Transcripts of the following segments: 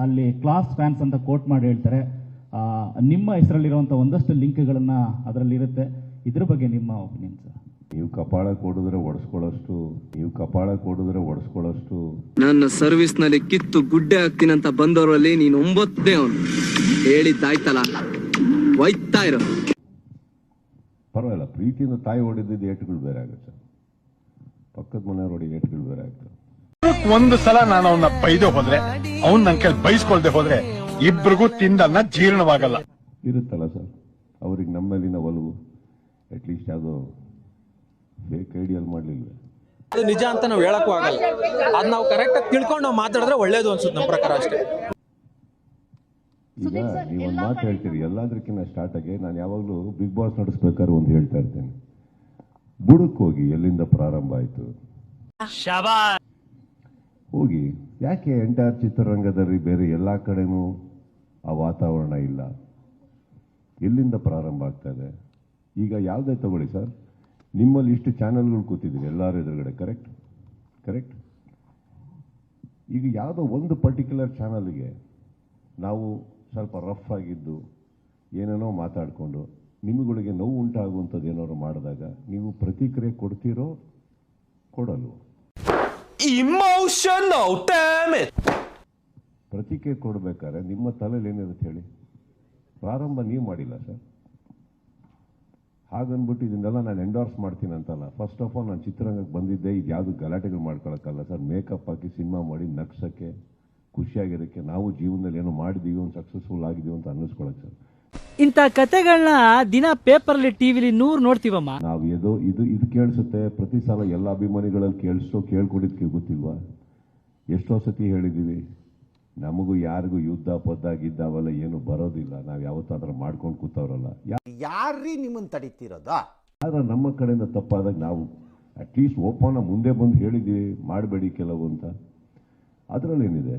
ಅಲ್ಲಿ class fans ಅಂತ coat ಮಾಡಿ ಹೇಳ್ತಾರೆ. ನಿಮ್ಮ ಹೆಸರಲ್ಲಿರುವಂಥ ಒಂದಷ್ಟು ಲಿಂಕ್ಗಳನ್ನ ಅದರಲ್ಲಿ ಇರುತ್ತೆ. ಇದ್ರ ಬಗ್ಗೆ ನಿಮ್ಮ ಒಪಿನಿಯನ್ ಸರ್? ನೀವು ಕಪಾಳ ಕೊಡಿದ್ರೆ ಒಡಿಸ್ಕೊಳ್ಳೋಷ್ಟು ನನ್ನ ಸರ್ವಿಸ್ ನಲ್ಲಿ ಕಿತ್ತು ಗುಡ್ಡೆ ಹಾಕ್ತೀನಂತ ಬಂದವರಲ್ಲಿ ನೀನು 9ನೇ ಅವನು. ಹೇಳಿದ್ದಾಯ್ತಲ್ಲ, ಒಯ್ತಾ ಇರೋ. ಪರವಾಗಿಲ್ಲ, ಪ್ರೀತಿಯಿಂದ ತಾಯಿ ಹೊಡಿದಿದ್ದು ಏಟುಗಳು ಬೇರೆ ಆಗುತ್ತೆ, ಪಕ್ಕದ ಮನೆಯವ್ರು ಹೊಡಿ ಏಟುಗಳು ಬೇರೆ ಆಗ್ತದೆ. ಒಂದು ಸಲ ನಾನು ಅವನ್ನ ಬೈದೆ ಹೋದ್ರೆ, ಅವ್ನ್ ನನ್ ಕೈ ಬೈಸ್ಕೊಳ್ದೆ ಹೋದ್ರೆ ಇಬ್ರಿಗೂ ತಿಂದನ್ನ ಜೀರ್ಣವಾಗಲ್ಲ. ಇರುತ್ತಲ್ಲ ಸರ್, ಅವ್ರಿಗೆ ನಮ್ಮ ಮೇಲಿನ ಒಲವು ಅಟ್ಲೀಸ್ಟ್ ಯಾವುದೋ ಫೇಕ್ ಐಡಿಯಲ್ ಮಾಡಲಿಲ್ಲ. ಅದು ನಿಜ ಅಂತ ನಾವು ಹೇಳಕ್ಕೂ ಆಗಲ್ಲ. ಅದ್ ನಾವು ಕರೆಕ್ಟ್ ಆಗಿ ತಿಳ್ಕೊಂಡು ನಾವು ಮಾತಾಡಿದ್ರೆ ಒಳ್ಳೇದು ಅನ್ಸುತ್ತೆ ನಮ್ಮ ಪ್ರಕಾರ ಅಷ್ಟೇ. ಈಗ ನೀವೊಂದು ಮಾತು ಹೇಳ್ತೀರಿ, ಎಲ್ಲದಕ್ಕಿಂತ ಸ್ಟಾರ್ಟ್ ಆಗಿ ನಾನು ಯಾವಾಗಲೂ ಬಿಗ್ ಬಾಸ್ ನಡೆಸ್ಬೇಕಾದ್ರೆ ಒಂದು ಹೇಳ್ತಾ ಇರ್ತೇನೆ, ಬುಡಕ್ಕೆ ಹೋಗಿ ಎಲ್ಲಿಂದ ಪ್ರಾರಂಭ ಆಯಿತು ಹೋಗಿ. ಯಾಕೆ ಎಂಟೈರ್ ಚಿತ್ರರಂಗದಲ್ಲಿ ಬೇರೆ ಎಲ್ಲ ಕಡೆನೂ ಆ ವಾತಾವರಣ ಇಲ್ಲ? ಎಲ್ಲಿಂದ ಪ್ರಾರಂಭ ಆಗ್ತದೆ? ಈಗ ಯಾವುದೇ ತಗೊಳ್ಳಿ ಸರ್, ನಿಮ್ಮಲ್ಲಿ ಇಷ್ಟು ಚಾನೆಲ್ಗಳು ಕೂತಿದ್ದೀರಿ ಎಲ್ಲರ ಎದುರುಗಡೆ, ಕರೆಕ್ಟ್. ಈಗ ಯಾವುದೋ ಒಂದು ಪರ್ಟಿಕ್ಯುಲರ್ ಚಾನಲ್ಗೆ ನಾವು ಸ್ವಲ್ಪ ರಫ್ ಆಗಿದ್ದು ಏನೇನೋ ಮಾತಾಡಿಕೊಂಡು ನಿಮ್ಮಗಳಿಗೆ ನೋವು ಉಂಟಾಗುವಂಥದ್ದು ಏನಾದ್ರು ಮಾಡಿದಾಗ ನೀವು ಪ್ರತಿಕ್ರಿಯೆ ಕೊಡ್ತೀರೋ ಕೊಡಲ್ವೋ? Emotional damage. ಪ್ರತಿಕ್ರಿಯೆ ಕೊಡಬೇಕಾದ್ರೆ ನಿಮ್ಮ ತಲೆಯಲ್ಲಿ ಏನಿರುತ್ತೆ ಹೇಳಿ? ಪ್ರಾರಂಭ ನೀವು ಮಾಡಿಲ್ಲ ಸರ್. ಹಾಗನ್ಬಿಟ್ಟು ಇದನ್ನೆಲ್ಲ ನಾನು ಎಂಡೋರ್ಸ್ ಮಾಡ್ತೀನಿ ಅಂತಲ್ಲ. ಫಸ್ಟ್ ಆಫ್ ಆಲ್ ನಾನು ಚಿತ್ರರಂಗಕ್ಕೆ ಬಂದಿದ್ದೆ ಇದು ಯಾವುದು ಗಲಾಟೆಗಳು ಮಾಡ್ಕೊಳಕ್ಕಲ್ಲ ಸರ್. ಮೇಕಪ್ ಹಾಕಿ ಸಿನಿಮಾ ಮಾಡಿ ನಗ್ಸೋಕ್ಕೆ, ಖುಷಿಯಾಗಿರೋಕ್ಕೆ, ನಾವು ಜೀವನದಲ್ಲಿ ಏನೋ ಮಾಡಿದೀವಿ, ಒಂದು ಸಕ್ಸಸ್ಫುಲ್ ಆಗಿದೀವಿ ಅಂತ ಅನ್ನಿಸ್ಕೊಳಕ್ಕೆ ಸರ್. ಇಂಥ ಕತೆಗಳನ್ನ ದಿನ ಪೇಪರ್ಲಿ ಟಿವಿಲಿ 100 ನೋಡ್ತೀವಮ್ಮ ನಾವು. ಇದು ಕೇಳಿಸುತ್ತೆ ಪ್ರತಿ ಸಲ ಎಲ್ಲ ಅಭಿಮಾನಿಗಳಲ್ಲಿ ಕೇಳ್ಕೊಂಡಿದ್ದಕ್ಕೆ ಗೊತ್ತಿಲ್ವಾ? ಎಷ್ಟೋ ಸತಿ ಹೇಳಿದ್ದೀವಿ, ನಮಗೂ ಯಾರಿಗೂ ಯುದ್ಧ ಪದ್ದಾಗಿದ್ದ ಅವೆಲ್ಲ ಏನು ಬರೋದಿಲ್ಲ. ನಾವು ಯಾವತ್ತಾದ್ರೂ ಮಾಡ್ಕೊಂಡು ಕೂತವ್ರಲ್ಲ. ಯಾರ್ರೀ ನಿಮ್ಮನ್ನು ತಡೀತಿರೋದ? ಆದ್ರೆ ನಮ್ಮ ಕಡೆಯಿಂದ ತಪ್ಪಾದಾಗ ನಾವು ಅಟ್ಲೀಸ್ಟ್ ಓಪನ್ ಮುಂದೆ ಬಂದು ಹೇಳಿದ್ದೀವಿ ಮಾಡಬೇಡಿ ಕೆಲವು ಅಂತ. ಅದರಲ್ಲೇನಿದೆ?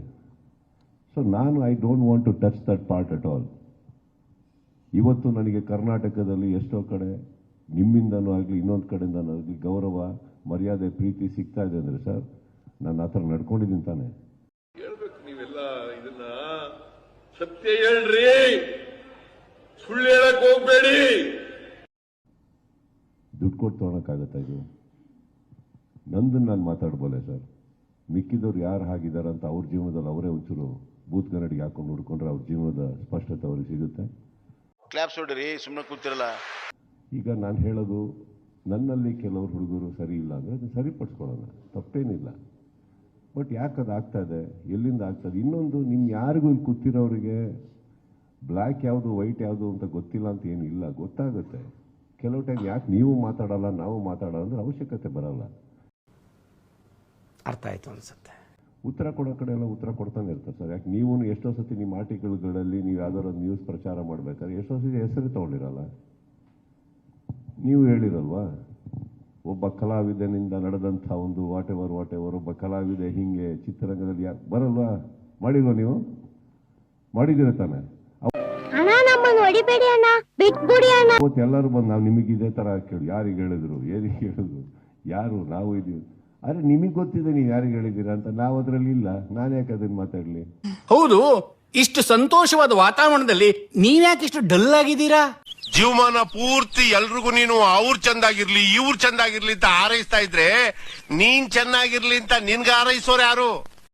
ಸೊ ನಾನು I don't want to touch that part at all. ಇವತ್ತು ನನಗೆ ಕರ್ನಾಟಕದಲ್ಲಿ ಎಷ್ಟೋ ಕಡೆ ನಿಮ್ಮಿಂದನೂ ಆಗಲಿ ಇನ್ನೊಂದು ಕಡೆಯಿಂದನೂ ಆಗಲಿ ಗೌರವ, ಮರ್ಯಾದೆ, ಪ್ರೀತಿ ಸಿಗ್ತಾ ಇದೆ ಅಂದರೆ ಸರ್ ನಾನು ಆ ಥರ ನಡ್ಕೊಂಡಿದ್ದೀನಿ ತಾನೆ. ಹೇಳ್ಬೇಕು ನೀವೆಲ್ಲ ಇದನ್ನ ಸತ್ಯ ಹೇಳ್ರಿ, ಸುಳ್ಳು ಹೇಳಕ್ ಹೋಗ್ಬೇಡಿ. ದುಡ್ಡು ಕೊಟ್ಟು ತೊಗೊಳಕ್ಕಾಗತ್ತಾ ಇದು? ನಂದನ್ನು ನಾನು ಮಾತಾಡ್ಬೋಲೆ ಸರ್. ಮಿಕ್ಕಿದವ್ರು ಯಾರು ಹಾಗಿದ್ದಾರೆ ಅಂತ ಅವ್ರ ಜೀವನದಲ್ಲಿ ಅವರೇ ಒಂಚೂರು ಬೂತ್ ಕನ್ನಡಿಗೆ ಹಾಕೊಂಡು ಹುಡ್ಕೊಂಡ್ರೆ ಅವ್ರ ಜೀವನದ ಸ್ಪಷ್ಟತೆ ಅವ್ರಿಗೆ ಸಿಗುತ್ತೆ. ಕ್ಲಾಪ್ಸ್ ಹೊಡ್ರಿ, ಸುಮ್ಮನೆ ಕೂತಿರಲ್ಲ. ಈಗ ನಾನು ಹೇಳೋದು, ನನ್ನಲ್ಲಿ ಕೆಲವರು ಹುಡುಗರು ಸರಿ ಇಲ್ಲ ಅಂದರೆ ಅದನ್ನು ಸರಿಪಡಿಸ್ಕೊಳ್ಳೋಣ, ತಪ್ಪೇನಿಲ್ಲ. ಬಟ್ ಯಾಕೆ ಅದು ಆಗ್ತಾ ಇದೆ, ಎಲ್ಲಿಂದ ಆಗ್ತದೆ? ಇನ್ನೊಂದು, ನಿಮ್ಮ ಯಾರಿಗೂ ಇಲ್ಲಿ ಕೂತಿರೋರಿಗೆ ಬ್ಲ್ಯಾಕ್ ಯಾವುದು ವೈಟ್ ಯಾವುದು ಅಂತ ಗೊತ್ತಿಲ್ಲ ಅಂತ ಏನಿಲ್ಲ, ಗೊತ್ತಾಗುತ್ತೆ. ಕೆಲವು ಟೈಮ್ ಯಾಕೆ ನೀವು ಮಾತಾಡಲ್ಲ ನಾವು ಮಾತಾಡೋಲ್ಲ ಅಂದ್ರೆ ಅವಶ್ಯಕತೆ ಬರಲ್ಲ. ಅರ್ಥ ಆಯ್ತು ಅನ್ಸುತ್ತೆ. ಉತ್ತರ ಕೊಡೋ ಕಡೆ ಎಲ್ಲ ಉತ್ತರ ಕೊಡ್ತಾನೆ ಇರ್ತಾರೆ ಸರ್. ಯಾಕೆ ನೀವು ಎಷ್ಟೋ ಸತಿ ನಿಮ್ಮ ಆರ್ಟಿಕಲ್ಗಳಲ್ಲಿ ನೀವು ಯಾವ್ದಾದ್ರು ನ್ಯೂಸ್ ಪ್ರಚಾರ ಮಾಡಬೇಕಾದ್ರೆ ಎಷ್ಟೋ ಸತಿ ಹೆಸರು ತಗೊಂಡಿರಲ್ಲ. ನೀವು ಹೇಳಿರಲ್ವಾ, ಒಬ್ಬ ಕಲಾವಿದನಿಂದ ನಡೆದಂಥ ಒಂದು ವಾಟ್ ಎವರ್ ಒಬ್ಬ ಕಲಾವಿದ ಹಿಂಗೆ ಚಿತ್ರರಂಗದಲ್ಲಿ ಬರಲ್ವಾ? ಮಾಡಿಲ್ವಾ? ನೀವು ಮಾಡಿದಿರ ತಾನೆ? ಎಲ್ಲರೂ ಬಂದು ನಾವು ನಿಮಗೆ ಇದೇ ತರ ಕೇಳಿ, ಯಾರಿಗೆ ಹೇಳಿದ್ರು, ಏನಿಗೆ ಹೇಳಿದ್ರು, ಯಾರು ನಾವು ಇದೀವಿ. ಆದ್ರೆ ನಿಮಗೆ ಗೊತ್ತಿದೆ ನೀವು ಯಾರಿಗೆ ಹೇಳಿದ್ದೀರಾ ಅಂತ. ನಾವು ಅದರಲ್ಲಿ ಇಲ್ಲ, ನಾನು ಯಾಕೆ ಅದನ್ನ ಮಾತಾಡ್ಲಿ? ಹೌದು, ಇಷ್ಟು ಸಂತೋಷವಾದ ವಾತಾವರಣದಲ್ಲಿ ನೀವ್ಯಾಕೆ ಇಷ್ಟು ಡಲ್ ಆಗಿದ್ದೀರಾ? ಜೀವಮಾನ ಪೂರ್ತಿ ಎಲ್ರಿಗೂ ನೀನು ಅವ್ರು ಚಂದಾಗಿರ್ಲಿ ಇವ್ರು ಚಂದಾಗಿರ್ಲಿ ಅಂತ ಹಾರೈಸ್ತಾ ಇದ್ರೆ, ನೀನ್ ಚೆನ್ನಾಗಿರ್ಲಿ ಅಂತ ನಿನ್ಗೆ ಹಾರೈಸೋರು ಯಾರು?